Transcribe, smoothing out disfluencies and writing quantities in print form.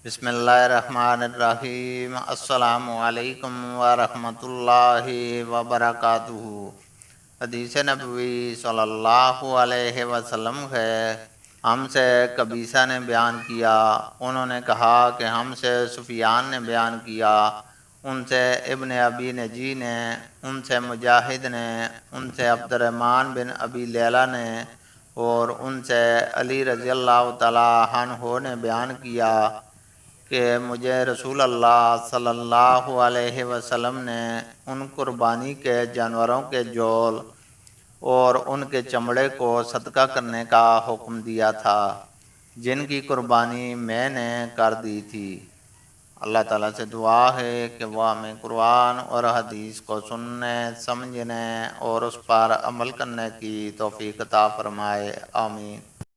بسم اللہ الرحمن الرحیم۔ السلام علیکم ورحمۃ اللہ وبرکاتہ۔ حدیث نبوی صلی اللہ علیہ وسلم ہے، ہم سے قبیصہ نے بیان کیا، انہوں نے کہا کہ ہم سے سفیان نے بیان کیا، ان سے ابن ابی نجی نے، ان سے مجاہد نے، ان سے عبد الرحمن بن ابی لیلہ نے، اور ان سے علی رضی اللہ تعالیٰ عنہ نے بیان کیا کہ مجھے رسول اللہ صلی اللہ علیہ وسلم نے ان قربانی کے جانوروں کے جول اور ان کے چمڑے کو صدقہ کرنے کا حکم دیا تھا جن کی قربانی میں نے کر دی تھی۔ اللہ تعالیٰ سے دعا ہے کہ وہ ہمیں قرآن اور حدیث کو سننے، سمجھنے اور اس پر عمل کرنے کی توفیق عطا فرمائے، آمین۔